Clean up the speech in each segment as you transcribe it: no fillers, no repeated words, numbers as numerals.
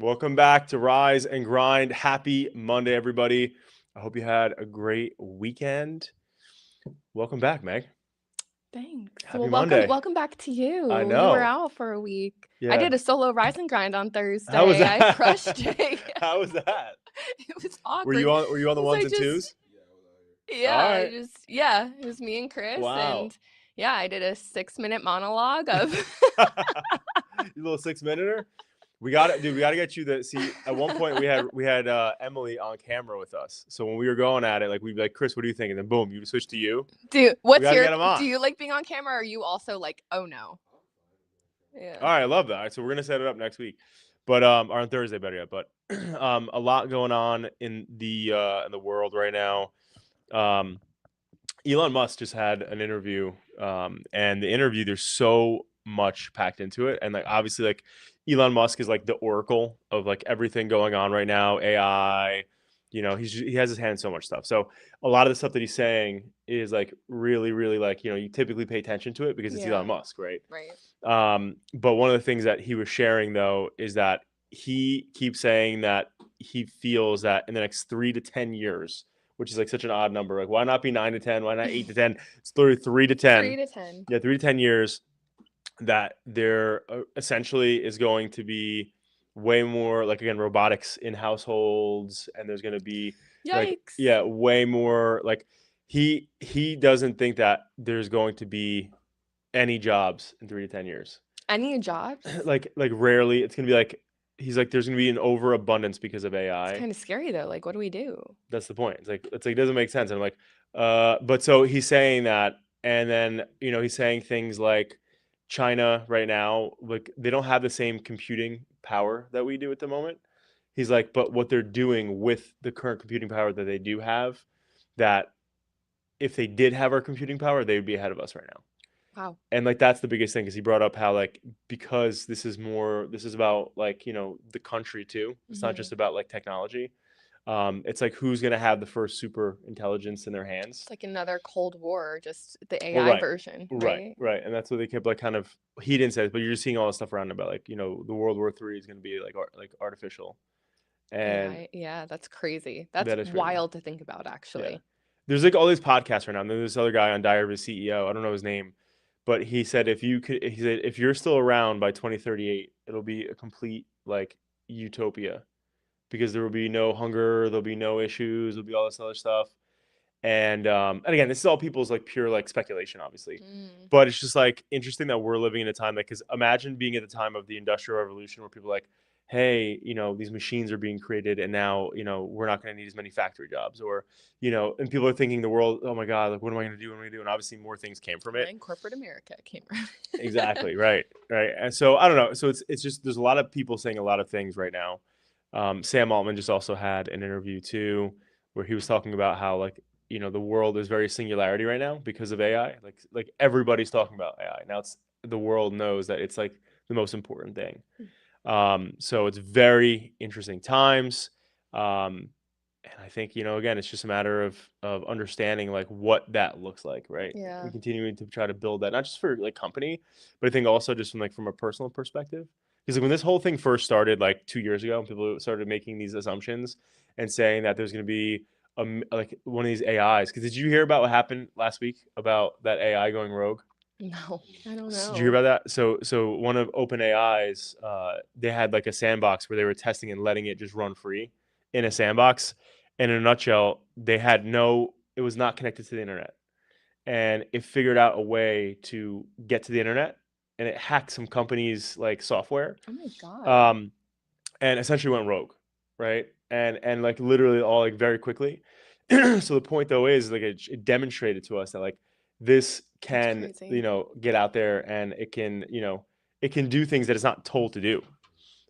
Welcome back to Rise and Grind. Happy Monday, everybody. I hope you had a great weekend. Welcome back, Meg. Thanks. Happy Well, welcome Monday. welcome back to I you. You were know. out for a week. I Yeah. did a solo rise and grind on How was Thursday. I that? crushed it. How was that? It was Were awkward you on the because ones and twos? All right. it was me and Chris, Wow. and yeah, I did a 6-minute monologue of You little 6-minute. We got it, dude. We got to get you the see. At one point, we had Emily on camera with us. So when we were going at it, like we'd be like, Chris, what do you think? And then boom, you switch to you. do We got to get him do on. you like being on camera, or are you also like, oh no? Yeah. All right, I love that. All right, so we're gonna set it up next week, but or on Thursday, better yet. But a lot going on in the world right now. Um, Elon Musk just had an interview, and the interview there's so much packed into it, and like obviously like Elon Musk is like the oracle of like everything going on right now, AI. He has his hand in so much stuff. So a lot of the stuff that he's saying is like really, really like you typically pay attention to it because it's Elon Yeah. Musk, right? Right. But one of the things that he was sharing though is that he keeps saying that he feels that in the next 3 to 10 years, which is like such an odd number, like why not be 9 to 10? Why not 8 to 10? It's literally 3 to 10. 3 to 10. Yeah, 3 to 10 years that there essentially is going to be way more like again robotics in households, and there's going to be like Yikes. yeah way more like he doesn't think that there's going to be any jobs in 3 to 10 years. Any jobs? Like rarely. It's gonna be like he's like there's gonna be an overabundance because of It's AI. kind of scary though. Like, what do we do? That's the point. It's like it doesn't make sense. And I'm like, but so he's saying that, and then he's saying things like China right now, like they don't have the same computing power that we do at the moment. He's like, but what they're doing with the current computing power that they do have, that if they did have our computing power, they would be ahead of us right now. Wow. And like that's the biggest thing because he brought up how like because this is about like the country too. It's not Mm-hmm. just about like technology. It's like who's gonna have the first super intelligence in their hands. It's like another Cold War, just the Well, AI right, version, right, right? right, and that's what they kept like kind of. He didn't say it, but you're just seeing all this stuff around about like the World War III is gonna be like artificial, and AI, yeah, that's crazy. That's that is crazy. wild to think about, Yeah, actually. there's like all these podcasts right now. And then there's this other guy on Diary of a CEO. I don't know his name, but he said he said if you're still around by 2038, it'll be a complete like utopia because there will be no hunger, there'll be no issues, there'll be all this other stuff. And again, this is all people's like pure like speculation, obviously, Mm. but it's just like interesting that we're living in a time like because imagine being at the time of the Industrial Revolution where people are like, hey, these machines are being created, and now we're not going to need as many factory jobs, or and people are thinking the world, oh my god, like what am I going to do? What am I going to do? And obviously, more things came from And it. then corporate America came around. Exactly, right, right. And so I don't know. So it's just there's a lot of people saying a lot of things right now. Sam Altman just also had an interview too, where he was talking about how like the world is very singularity right now because of AI. Like everybody's talking about AI now. It's the world knows that it's like the most important thing. So it's very interesting times. Um, and I think again, it's just a matter of understanding like what that looks like, right? Yeah. And continuing to try to build that not just for like company, but I think also just from a personal perspective. Because like when this whole thing first started like 2 years ago, and people started making these assumptions and saying that there's going to be like one of these AIs. Because did you hear about what happened last week about that AI going rogue? No, I don't Did you hear know. about that? So one of OpenAI's, they had like a sandbox where they were testing and letting it just run free in a sandbox. And in a nutshell, it was not connected to the internet, and it figured out a way to get to the internet, and it hacked some companies like software, Oh my God. um, and essentially went rogue, right? And like literally all like very quickly. So the point though is like it demonstrated to us that like this That's can crazy. get out there and it can do things that it's not told to do,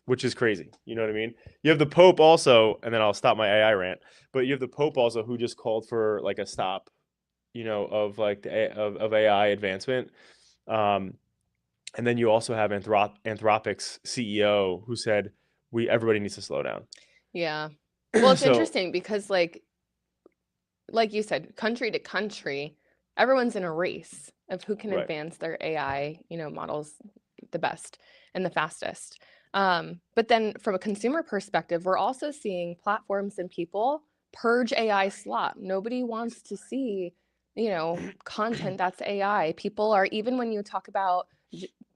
which is crazy. You know what I mean? You have the Pope also, and then I'll stop my AI rant. But you have the Pope also who just called for like a stop, of like of AI advancement. Um, and then you also have Anthropic's CEO who said everybody needs to slow down. Yeah. Well, it's So interesting because like you said, country to country, everyone's in a race of who can right, advance their AI, models the best and the fastest. But then from a consumer perspective, we're also seeing platforms and people purge AI slop. Nobody wants to see, content that's AI. People are, even when you talk about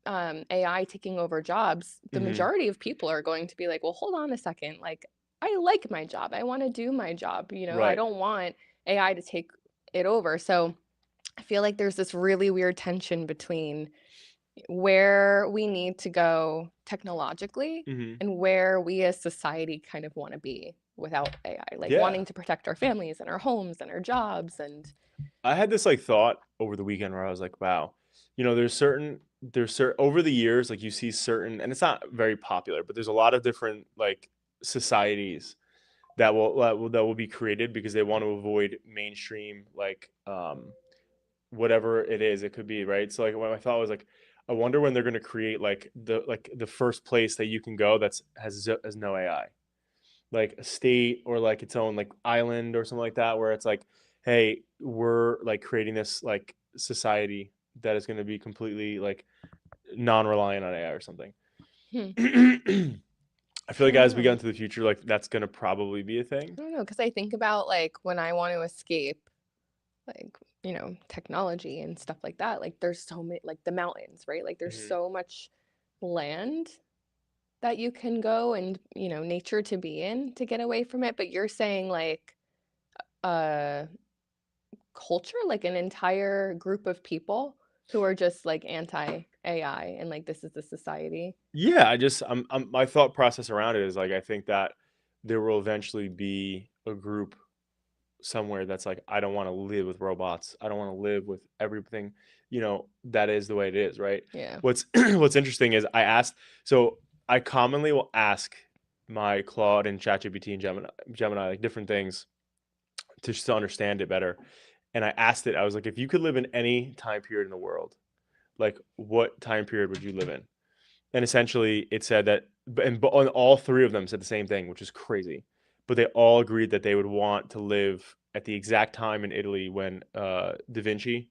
AI taking over jobs, the majority of people are going to be like, well, hold on a second. Like, I like my job. I want to do my job. I Right. don't want AI to take it over. So I feel like there's this really weird tension between where we need to go technologically Hmm. and where we as society kind of want to be without AI, like Yeah. wanting to protect our families and our homes and our jobs. And I had this like thought over the weekend where I was like, wow, there's certain over the years, like you see certain, and it's not very popular, but there's a lot of different like societies that will be created because they want to avoid mainstream like whatever it is it could be, right? So like what I thought was like, I wonder when they're going to create like the first place that you can go that's has no AI, like a state or like its own like island or something like that, where it's like, hey, we're like creating this like society that is going to be completely like non-reliant on AI or something. hmm, I feel I like don't as we get know. into the future, like that's going to probably be a thing. I don't know, because I think about like when I want to escape, like, technology and stuff like that. Like there's so many, like the mountains, right? Like there's Hmm. so much land that you can go and, nature to be in to get away from it. But you're saying like uh culture, like an entire group of people who are just like anti AI and like this is the society. Yeah, my thought process around it is like I think that there will eventually be a group somewhere that's like, I don't want to live with robots. I don't want to live with everything, that is the way it is, right? Yeah. What's what's interesting is so I commonly will ask my Claude and ChatGPT and Gemini like different things to just to understand it better. And I asked it, I was like, if you could live in any time period in the world, like what time period would you live in? And essentially, it said that, and all three of them said the same thing, which is crazy. But they all agreed that they would want to live at the exact time in Italy when Da Vinci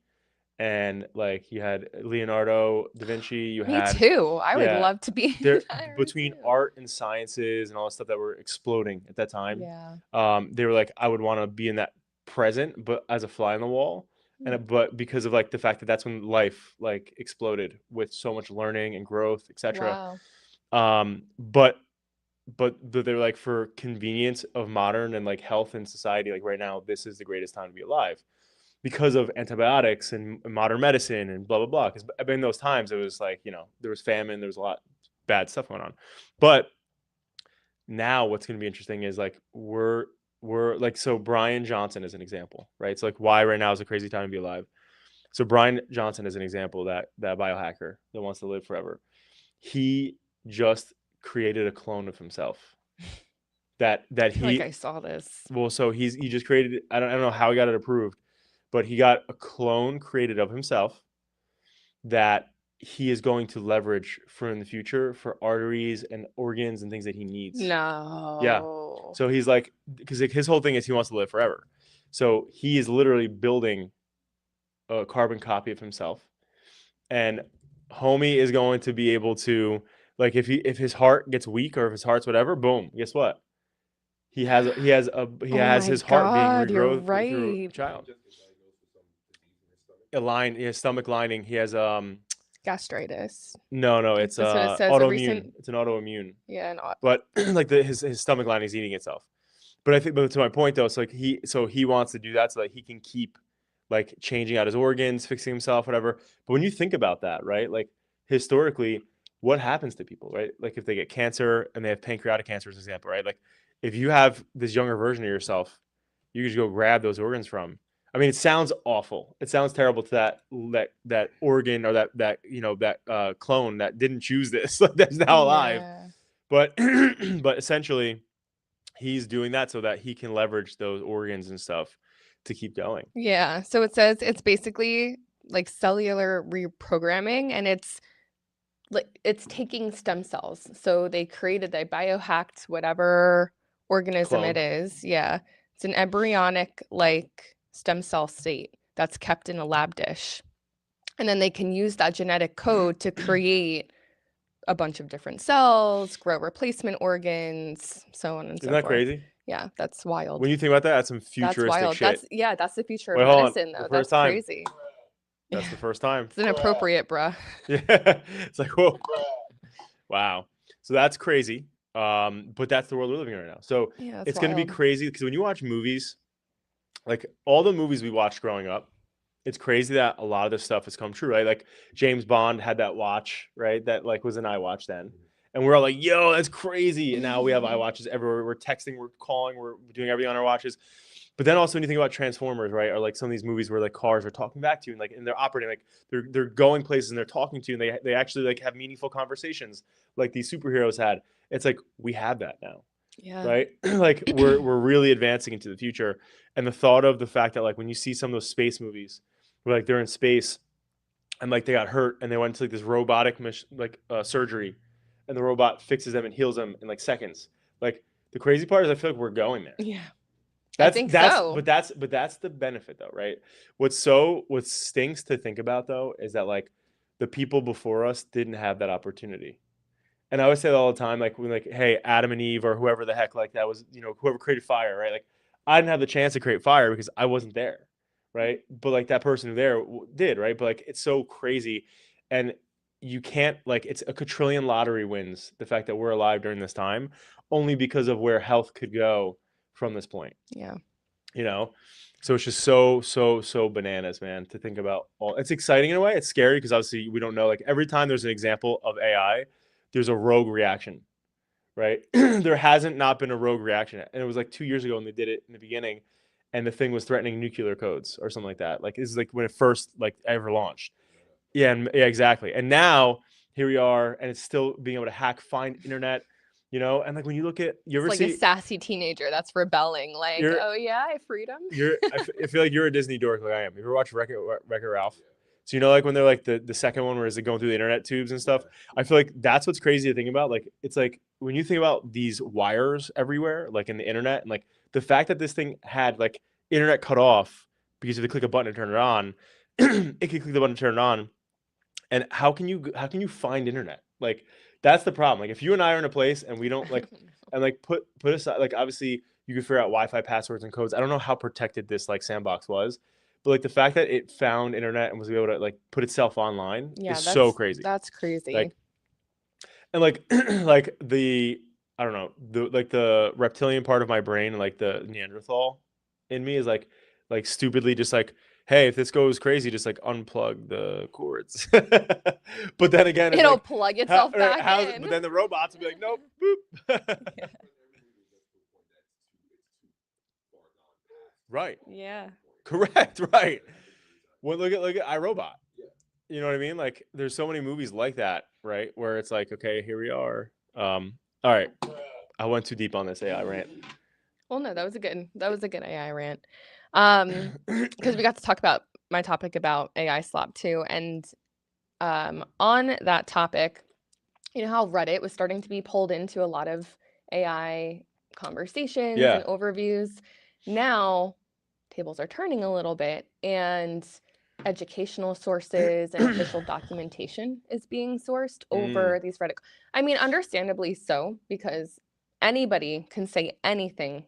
and like you had Leonardo da Vinci, you Me had, too. I would yeah, love to be in there that era between too. art and sciences and all the stuff that were exploding at that time. Yeah. They were like, I would want to be in that present, but as a fly on the wall. Hmm. But because of like the fact that that's when life like exploded with so much learning and growth, etc. Wow. But they're like, for convenience of modern and like health and society, like right now, this is the greatest time to be alive because of antibiotics and modern medicine and blah blah blah. Because in those times, it was like, there was famine, there was a lot bad stuff going on. But now what's going to be interesting is like we're like, so Brian Johnson is an example, right? So like why right now is a crazy time to be alive. So Brian Johnson is an example, that biohacker that wants to live forever. He just created a clone of himself that I feel like he I saw this. well, so he just created, I don't know how he got it approved, but he got a clone created of himself that he is going to leverage for in the future for arteries and organs and things that he needs. Yeah. No. So he's like, because his whole thing is he wants to live forever. So he is literally building a carbon copy of himself, and homie is going to be able to, like, if his heart gets weak or if his heart's whatever, boom, guess what? He Oh has my his heart being God, you're regrowth through a right. child. He has stomach lining. He has Gastritis. no, it's That's what it says. A autoimmune. recent, It's an autoimmune. yeah, But like his stomach lining is eating itself. But I think, but to my point though, so he wants to do that so that he can keep like changing out his organs, fixing himself, whatever. But when you think about that, right? Like historically, what happens to people, right? Like if they get cancer and they have pancreatic cancer, as an example, right? Like if you have this younger version of yourself, you can just go grab those organs from. I mean, it sounds awful. It sounds terrible to that organ or that clone that didn't choose this, like that's now alive. yeah. But but essentially, he's doing that so that he can leverage those organs and stuff to keep going. Yeah. So it says it's basically like cellular reprogramming and it's taking stem cells. So they they biohacked whatever organism it Clone. is. Yeah. It's an embryonic like stem cell state that's kept in a lab dish. And then they can use that genetic code to create a bunch of different cells, grow replacement organs, so on and Isn't so that forth. crazy? Yeah, that's wild. When you think about that, that's some That's futuristic wild. shit. That's the future of Wait, hold on. medicine, The though. first That's time. crazy. That's Yeah. the first time. It's inappropriate, bruh. Yeah. It's like, whoa. Wow. So that's crazy. But that's the world we're living in right now. So Yeah, that's it's going to be wild. crazy because when you watch movies, like all the movies we watched growing up, it's crazy that a lot of this stuff has come true, right? Like James Bond had that watch, right? That like was an iWatch then. And we're all like, yo, that's crazy. And now we have iWatches everywhere. We're texting, we're calling, we're doing everything on our watches. But then also when you think about Transformers, right? Or like some of these movies where like cars are talking back to you and they're operating, like they're going places and they're talking to you and they actually like have meaningful conversations like these superheroes had. It's like we have that now. Yeah. Right? Like we're really advancing into the future. And the thought of the fact that like when you see some of those space movies where like they're in space and like they got hurt and they went to like this robotic surgery and the robot fixes them and heals them in like seconds. Like the crazy part is I feel like we're going there. Yeah. I That's think that's so. but that's the benefit though, right? What stinks to think about though is that like the people before us didn't have that opportunity. And I always say that all the time, like when like, hey, Adam and Eve or whoever the heck like that was, whoever created fire, right? Like I didn't have the chance to create fire because I wasn't there, right? But like that person who there did, right? But like it's so crazy, and you can't like it's a quadrillion lottery wins the fact that we're alive during this time, only because of where health could go from this point. Yeah. So it's just so bananas, man, to think about all. It's exciting in a way. It's scary because obviously we don't know. Like every time there's an example of AI, there's a rogue reaction, right? There hasn't not been a rogue reaction, and it was like 2 years ago when they did it in the beginning, and the thing was threatening nuclear codes or something like that. Like this is like when it first like ever launched. Yeah, exactly. And now here we are, and it's still being able to hack, find internet, and like when you look at you ever It's like see a sassy teenager that's rebelling, like, you're oh yeah, I freedom. I feel like you're a Disney dork like I am. You ever watch Wreck-It Ralph? So like when they're like the second one where is it going through the internet tubes and stuff. I feel like that's what's crazy to think about. Like it's like when you think about these wires everywhere, like in the internet, and like the fact that this thing had like internet cut off because if you click a button to turn it on, it can click the button to turn it on. And how can you find internet? Like that's the problem. Like if you and I are in a place and we don't like and like put aside like obviously you could figure out Wi-Fi passwords and codes. I don't know how protected this like sandbox was, but like the fact that it found internet and was able to like put itself online Yeah, is so crazy. that's crazy. Like and like like the I don't know the reptilian part of my brain and like the Neanderthal in me is like stupidly just like hey if this goes crazy just like unplug the cords. But then again it's It'll like plug itself back in. but then the robots will be like nope boop. Yeah. Right. Yeah. Correct. Right. Well, look at iRobot. You know what I mean? Like, there's so many movies like that, right? Where it's like, okay, here we are. All right, I went too deep on this AI rant. Well, no, that was a good AI rant. Because we got to talk about my topic about AI slop too, and on that topic, you know how Reddit was starting to be pulled into a lot of AI conversations Yeah. and overviews. Now, tables are turning a little bit, and educational sources and official documentation is being sourced over these Reddit. I mean, understandably so, because anybody can say anything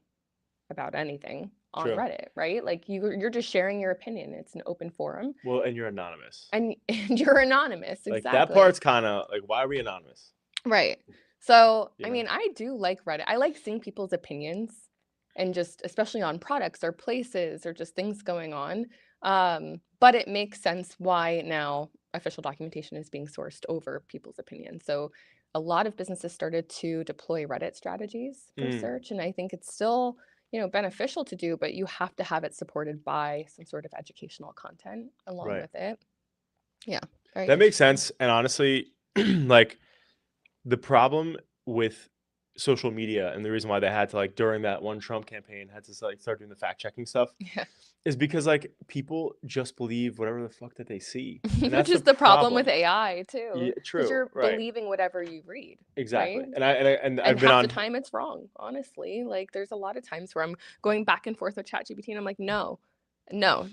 about anything on True. Reddit, right? Like you're just sharing your opinion. It's an open forum. Well, and you're anonymous. And you're anonymous. Like Exactly. that part's kind of like, why are we anonymous? Right. So, You I know? mean, I do like Reddit. I like seeing people's opinions and just especially on products or places or just things going on. But it makes sense why now official documentation is being sourced over people's opinions. So a lot of businesses started to deploy Reddit strategies for search, and I think it's still, beneficial to do, but you have to have it supported by some sort of educational content along Right. with it. Yeah. Very That makes interesting. sense. And honestly, like the problem with social media and the reason why they had to like during that one Trump campaign had to like start doing the fact checking stuff Yeah. is because like people just believe whatever the fuck that they see. And Which that's is the problem with AI too. Yeah, Because true. you're Right. believing whatever you read. Exactly. Right? And I've And been half the on time it's wrong, honestly. Like there's a lot of times where I'm going back and forth with ChatGPT and I'm like, no,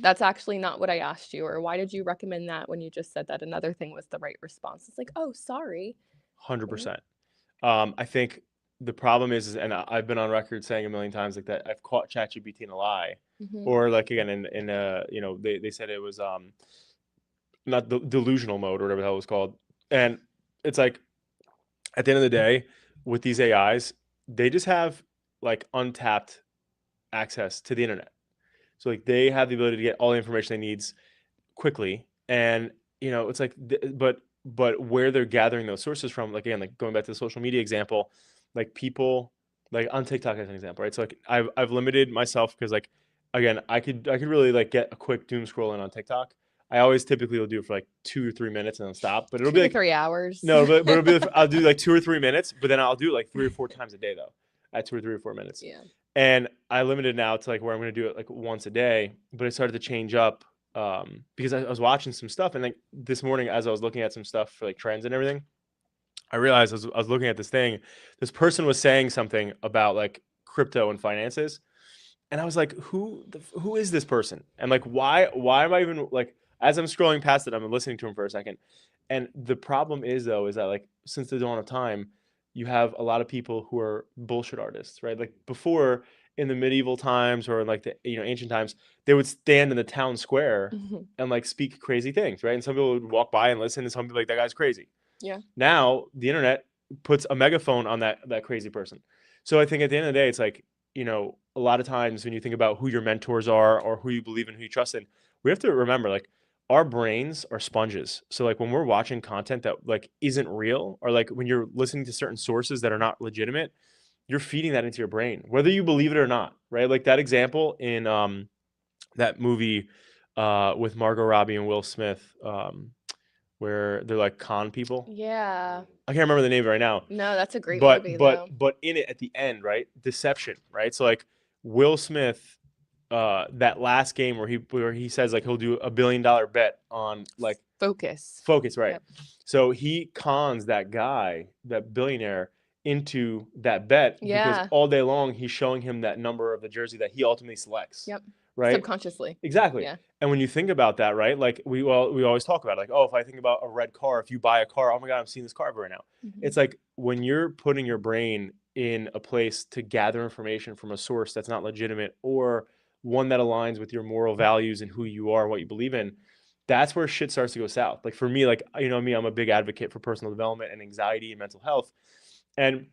that's actually not what I asked you. Or why did you recommend that when you just said that another thing was the right response? It's like, oh, sorry. 100%. I think the problem is, and I've been on record saying a million times like that, I've caught ChatGPT in a lie, Mm-hmm. or like again in they said it was not the delusional mode or whatever the hell it was called, and it's like at the end of the day with these AIs, they just have like untapped access to the internet. So like they have the ability to get all the information they needs quickly, and it's like but where they're gathering those sources from, like again, like going back to the social media example, like people like on TikTok as an example, right? So like I've limited myself because like again, I could really like get a quick doom scrolling on TikTok. I always typically will do it for like 2 or 3 minutes and then stop, but it'll Two be to like 3 hours. no, but it'll be I'll do like 2 or 3 minutes, but then I'll do it like 3 or 4 times a day though, at 2 or 3 or 4 minutes. Yeah. And I limited now to like where I'm going to do it like once a day, but I started to change up because I was watching some stuff, and like this morning as I was looking at some stuff for like trends and everything, I realized I was looking at this thing. This person was saying something about like crypto and finances, and I was like, who is this person? And like why am I even like as I'm scrolling past it, I'm listening to him for a second. And the problem is though, is that like since the dawn of time, you have a lot of people who are bullshit artists, right? Like before in the medieval times or in like the ancient times, they would stand in the town square Mhm. and like speak crazy things, right? And some people would walk by and listen, and some people like that guy's crazy. Yeah. Now the internet puts a megaphone on that crazy person. So I think at the end of the day, it's like, a lot of times when you think about who your mentors are or who you believe in, who you trust in, we have to remember like our brains are sponges. So like when we're watching content that like isn't real, or like when you're listening to certain sources that are not legitimate, you're feeding that into your brain, whether you believe it or not, right? Like that example in that movie with Margot Robbie and Will Smith, where they're like con people. Yeah. I can't remember the name right now, No, that's a great but movie but though. but in it at the end, right? Deception, right? So like Will Smith, that last game where he says like he'll do $1 billion bet on like Focus. focus, right? Yep. So he cons that guy, that billionaire, into that bet because Yeah. all day long he's showing him that number of the jersey that he ultimately selects, Yep. right? Subconsciously. Exactly. Yeah. And when you think about that, right? Like we always talk about it, like, oh, if I think about a red car, if you buy a car, oh my God, I'm seeing this car right now. Mhm. It's like when you're putting your brain in a place to gather information from a source that's not legitimate or one that aligns with your moral values and who you are, what you believe in, that's where shit starts to go south. Like for me, like I'm a big advocate for personal development and anxiety and mental health. And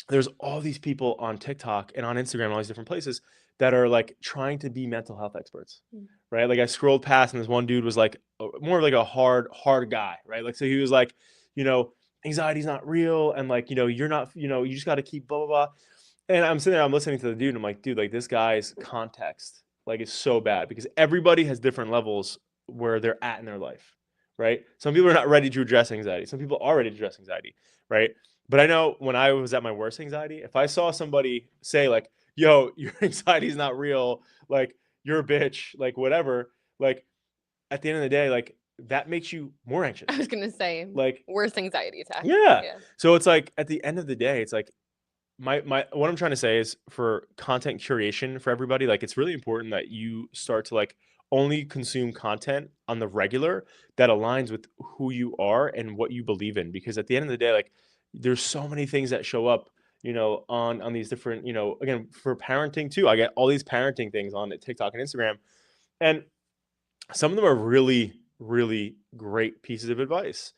there's all these people on TikTok and on Instagram and all these different places that are like trying to be mental health experts, right? Like I scrolled past and this one dude was like more of like a hard guy, right? Like so he was like, anxiety's not real, and like you're not, you just got to keep blah blah blah. And I'm sitting there, I'm listening to the dude, and I'm like, dude, like this guy's context like is so bad because everybody has different levels where they're at in their life, right? Some people are not ready to address anxiety. Some people are ready to address anxiety, right? But I know when I was at my worst anxiety, if I saw somebody say like, "Yo, your anxiety is not real," like you're a bitch, like whatever, like at the end of the day, like that makes you more I anxious. was gonna say Like, worst anxiety attack. yeah. Yeah. So it's like at the end of the day, it's like my what I'm trying to say is for content curation for everybody, like it's really important that you start to like only consume content on the regular that aligns with who you are and what you believe in, because at the end of the day, like there's so many things that show up, on these different, again, for parenting too. I get all these parenting things on TikTok and Instagram, and some of them are really really great pieces of advice.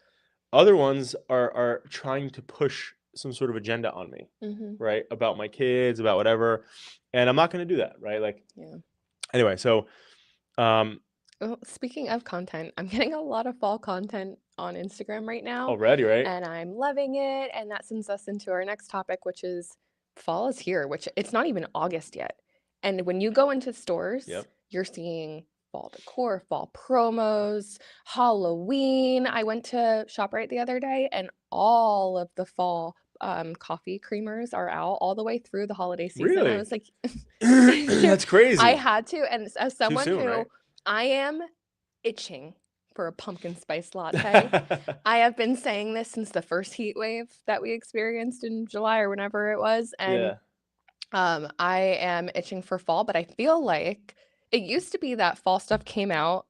Other ones are trying to push some sort of agenda on me, Mm-hmm. right? About my kids, about whatever. And I'm not going to do that, right? Like, Yeah. anyway, so, um, Oh, speaking of content, I'm getting a lot of fall content on Instagram right now, already, right? and I'm loving it. And that sends us into our next topic, which is fall is here, which it's not even August yet. And when you go into stores, Yep. you're seeing fall decor, fall promos, Halloween. I went to ShopRite the other day, and all of the fall coffee creamers are out all the way through the holiday season. I Really? was like, That's crazy. I had to. And as Too someone soon, who right? I am itching for a pumpkin spice latte. I have been saying this since the first heat wave that we experienced in July or whenever it was. And Yeah. I am itching for fall, but I feel like it used to be that fall stuff came out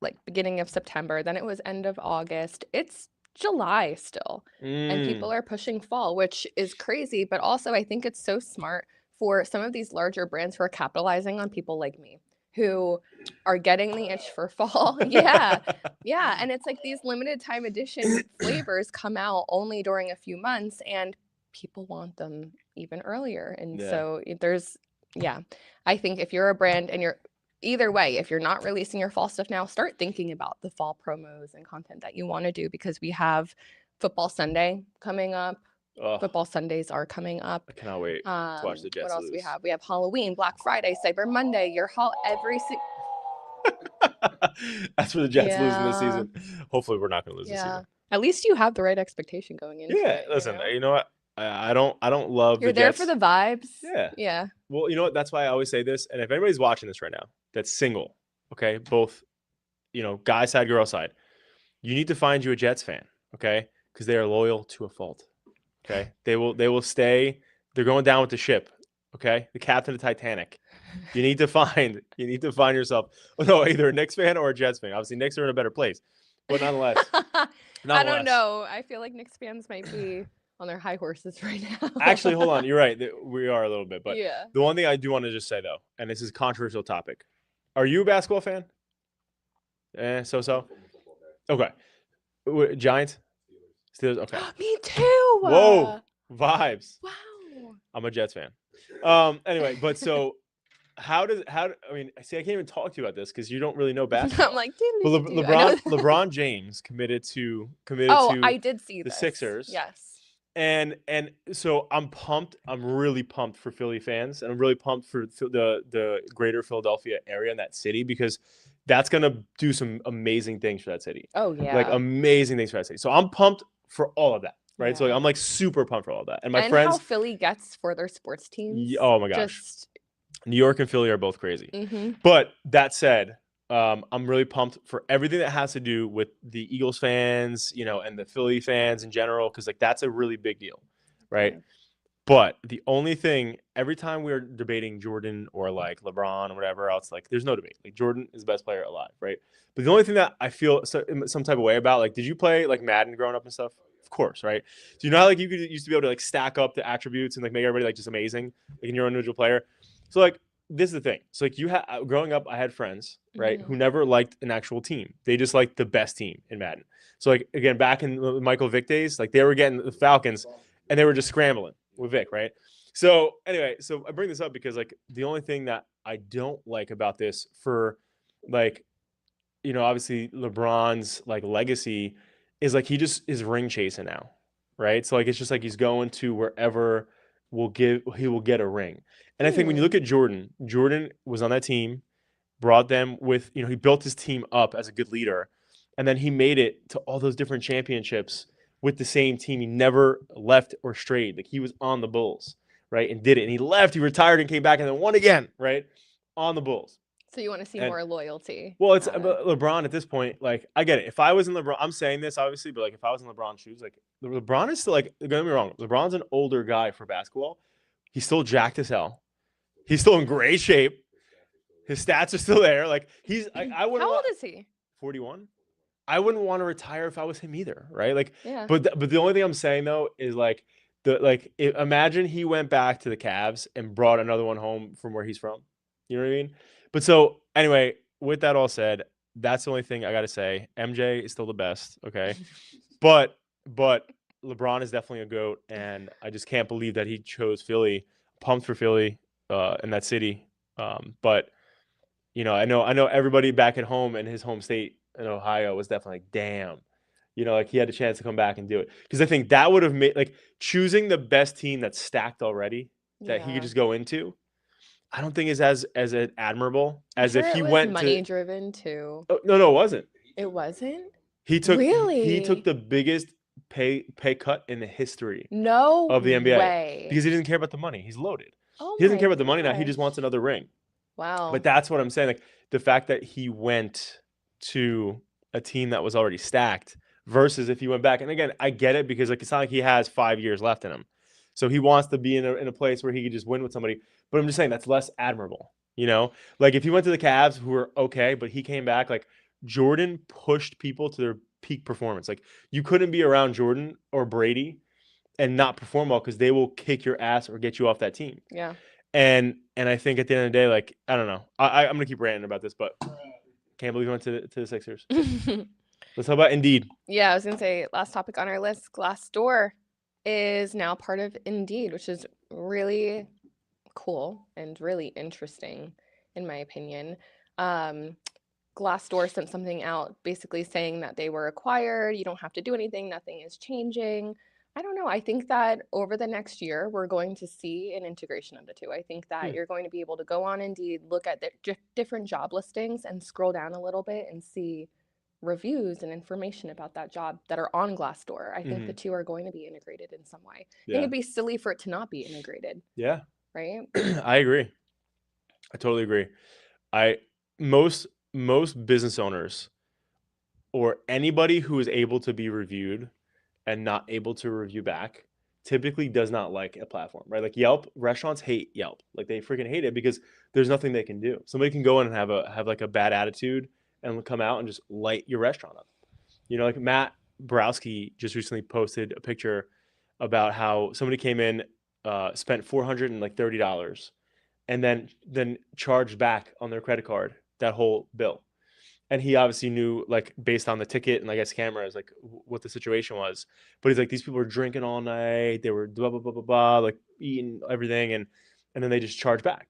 like beginning of September, then it was end of August. It's July still. And people Mm. are pushing fall, which is crazy. But also, I think it's so smart for some of these larger brands who are capitalizing on people like me who are getting the itch for fall. Yeah. Yeah. And it's like these limited time edition flavors come out only during a few months and people want them even earlier. And Yeah. so there's, yeah, I think if you're a brand and you're either way, if you're not releasing your fall stuff now, start thinking about the fall promos and content that you want to do because we have Football Sunday coming up. Oh, Football Sundays are coming up. I cannot wait to watch the What Jets else we lose. have? We have Halloween, Black Friday, Cyber Monday, That's for the Jets losing this yeah, season. Hopefully, we're not going to lose this yeah. season. At least you have the right expectation going into Yeah, it, you listen, know? you know what? I don't love the You're there for Jets. the vibes. Yeah. Yeah. Well, you know what? That's why I always say this. And if anybody's watching this right now that's single, okay, both, guy side, girl side, you need to find you a Jets fan, okay? Because they are loyal to a fault. Okay. They will stay. They're going down with the ship. Okay. The captain of the Titanic. You need to find yourself either a Knicks fan or a Jets fan. Obviously, Knicks are in a better place. But nonetheless, I don't know. I feel like Knicks fans might be on their high horses right now. Actually, hold on. You're right. We are a little bit. But Yeah. the one thing I do want to just say, though, and this is a controversial topic. Are you a basketball fan? So. Okay. Giants? Steelers? Okay. Me too. Whoa. Vibes. Wow. I'm a Jets fan. Anyway, but so I mean, see, I can't even talk to you about this because you don't really know basketball. I'm like, But LeBron. LeBron James committed to I did see the this. Sixers. Yes. And so I'm pumped. I'm really pumped for Philly fans, and I'm really pumped for the greater Philadelphia area and that city because that's gonna do some amazing things for that city. Oh yeah. Like amazing things for that city. So I'm pumped for all of that. Right. Yeah. So I'm like super pumped for all of that. And my and friends, how Philly gets for their sports teams. oh my gosh. New York and Philly are both crazy. Mm-hmm. But that said, I'm really pumped for everything that has to do with the Eagles fans, and the Philly fans in general, because like that's a really big deal, right? Yeah. But the only thing, every time we're debating Jordan or like LeBron or whatever else, like there's no debate. Like Jordan is the best player alive, right? But the only thing that I feel some type of way about, like, did you play like Madden growing up and stuff? Of course, right? Do you know how like used to be able to like stack up the attributes and like make everybody like just amazing, like in your own individual player? So like this is the thing. So like growing up, I had friends, right, who never liked an actual team. They just liked the best team in Madden. So like again, back in the Michael Vick days, like they were getting the Falcons and they were just scrambling with Vic, right? So anyway, so I bring this up because like the only thing that I don't like about this for like, obviously LeBron's like legacy is like he just is ring chasing now, right? So like it's just like he's going to wherever he will get a ring. And I think when you look at Jordan was on that team, brought them with, he built his team up as a good leader, and then he made it to all those different championships with the same team. He never left or strayed. Like he was on the Bulls, right? And did it. And he left, he retired and came back and then won again, right? On the Bulls. So you want to see more loyalty. Well, it's LeBron at this point. Like, I get it. If I was in LeBron, I'm saying this obviously, but like if I was in LeBron's shoes, like LeBron is still like, don't get me wrong, LeBron's an older guy for basketball. He's still jacked as hell. He's still in great shape. His stats are still there. Like I wouldn't. How old is he? 41. I wouldn't want to retire if I was him either, right? Like, yeah. But the only thing I'm saying though is like imagine he went back to the Cavs and brought another one home from where he's from. You know what I mean? But so anyway, with that all said, that's the only thing I got to say. MJ is still the best, okay? but LeBron is definitely a GOAT, and I just can't believe that he chose Philly. Pumped for Philly in that city. But I know everybody back at home in his home state in Ohio was definitely like, damn, like he had a chance to come back and do it. Because I think that would have made like choosing the best team that's stacked already that he could just go into. I don't think is as admirable as if he went money driven too. Oh, no, it wasn't. It wasn't. He took the biggest pay cut in the history of the NBA way. because he doesn't care about the money. He's loaded. Oh, he doesn't care about the money now. He just wants another ring. Wow. But that's what I'm saying. Like the fact that he went to a team that was already stacked versus if he went back. And again, I get it because like it's not like he has 5 years left in him. So he wants to be in a place where he could just win with somebody. But I'm just saying that's less admirable. Like if he went to the Cavs who were okay, but he came back, like Jordan pushed people to their peak performance. Like you couldn't be around Jordan or Brady and not perform well because they will kick your ass or get you off that team. Yeah. And I think at the end of the day, like, I don't know. I'm gonna keep ranting about this, but can't believe we went to the Sixers. Let's talk about Indeed. Yeah, I was gonna say last topic on our list, Glassdoor is now part of Indeed, which is really cool and really interesting, in my opinion. Glassdoor sent something out basically saying that they were acquired. You don't have to do anything. Nothing is changing. I don't know. I think that over the next year, we're going to see an integration of the two. I think that you're going to be able to go on Indeed, look at the different job listings and scroll down a little bit and see reviews and information about that job that are on Glassdoor. I think the two are going to be integrated in some way. I think it'd be silly for it to not be integrated. Yeah. Right? I agree. I totally agree. Most business owners or anybody who is able to be reviewed and not able to review back typically does not like a platform, right? Like Yelp, restaurants hate Yelp. Like they freaking hate it because there's nothing they can do. Somebody can go in and have like a bad attitude and come out and just light your restaurant up. You know, like Matt Borowski just recently posted a picture about how somebody came in, spent $430 and then charged back on their credit card that whole bill. And he obviously knew, like, based on the ticket and I guess cameras, like what the situation was. But he's like, these people were drinking all night. They were blah, blah, blah, blah, blah, like eating everything. And then they just charge back.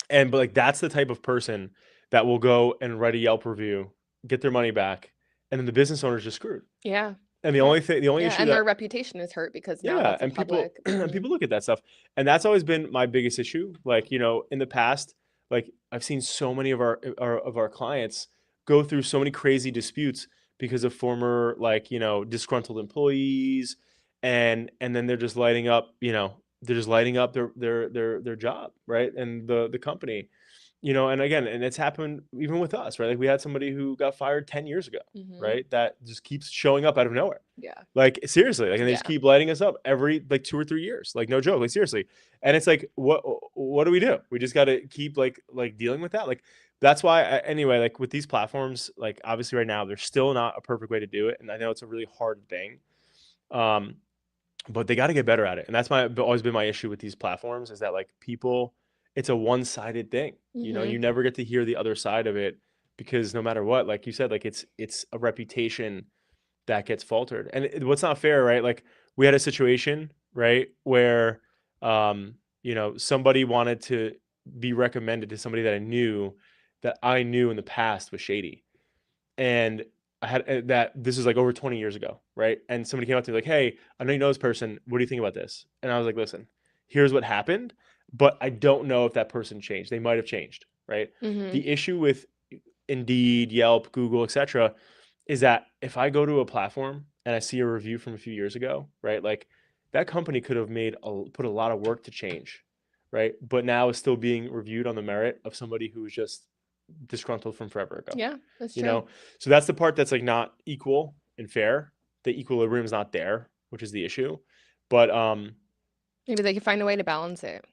But like, that's the type of person that will go and write a Yelp review, get their money back. And then the business owner's just screwed. Yeah. And the only issue and their reputation is hurt because now that's a public. People look at that stuff. And that's always been my biggest issue. Like, you know, in the past, like I've seen so many of our clients go through so many crazy disputes because of former, like, you know, disgruntled employees, and then they're just lighting up, you know, their job, right? And the company, you know, and again, and it's happened even with us, right? Like we had somebody who got fired 10 years ago, right? That just keeps showing up out of nowhere. Yeah. Like seriously, like, and they just keep lighting us up every like 2 or 3 years, like no joke, like seriously. And it's like, what do we do? We just got to keep like dealing with that. Like that's why anyway, like with these platforms, like obviously right now, there's still not a perfect way to do it. And I know it's a really hard thing. But they got to get better at it. And that's always been my issue with these platforms is that like people, it's a one-sided thing. You know, you never get to hear the other side of it because no matter what, like you said, like it's a reputation that gets faltered. And what's not fair, right? Like we had a situation, right, where you know, somebody wanted to be recommended to somebody that I knew in the past was shady. And I had that, this is like over 20 years ago, right? And somebody came up to me like, hey, I know you know this person. What do you think about this? And I was like, listen, here's what happened, but I don't know if that person changed. They might have changed, right? The issue with Indeed, Yelp, Google, etc., is that if I go to a platform and I see a review from a few years ago, right? Like that company could have put a lot of work to change, right? But now is still being reviewed on the merit of somebody who was just disgruntled from forever ago. Yeah, that's true. You know, so that's the part that's like not equal and fair. The equilibrium is not there, which is the issue. But maybe they can find a way to balance it.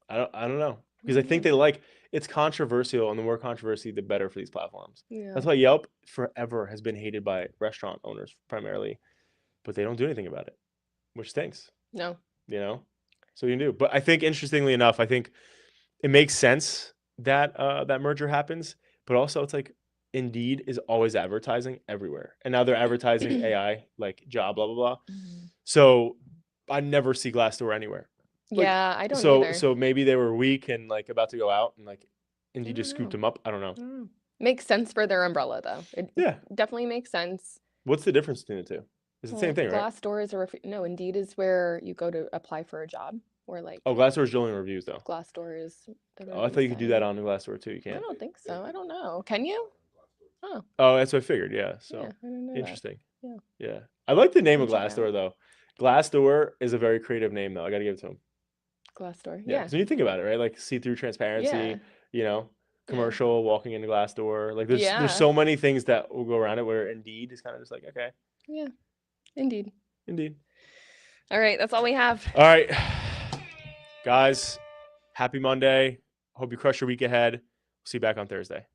I don't know, because I think they like, it's controversial, and the more controversy, the better for these platforms. Yeah. That's why Yelp forever has been hated by restaurant owners primarily, but they don't do anything about it, which stinks. No. You know, so you do. But I think interestingly enough, I think it makes sense that that merger happens, but also it's like Indeed is always advertising everywhere, and now they're advertising AI like job blah blah blah. So I never see Glassdoor anywhere. Like, yeah, I don't either. So maybe they were weak and like about to go out, and like Indeed just scooped them up. I don't know. Makes sense for their umbrella though. It definitely makes sense. What's the difference between the two? It's the same thing, right? Glassdoor is no, Indeed is where you go to apply for a job. Or like, oh, Glassdoor is only reviews though. Glassdoor is oh, I thought you could do that on Glassdoor too. You can't. I don't think so. I don't know. Can you? Oh, that's what I figured. Yeah. So I didn't know interesting. That. Yeah. I like the name of Glassdoor though. Glassdoor is a very creative name though. I got to give it to him. Glassdoor. Yeah. So you think about it, right? Like see-through transparency, you know, commercial, walking into Glassdoor. Like there's so many things that will go around it where Indeed is kind of just like, okay. Yeah. Indeed. All right. That's all we have. All right. Guys, happy Monday. Hope you crush your week ahead. See you back on Thursday.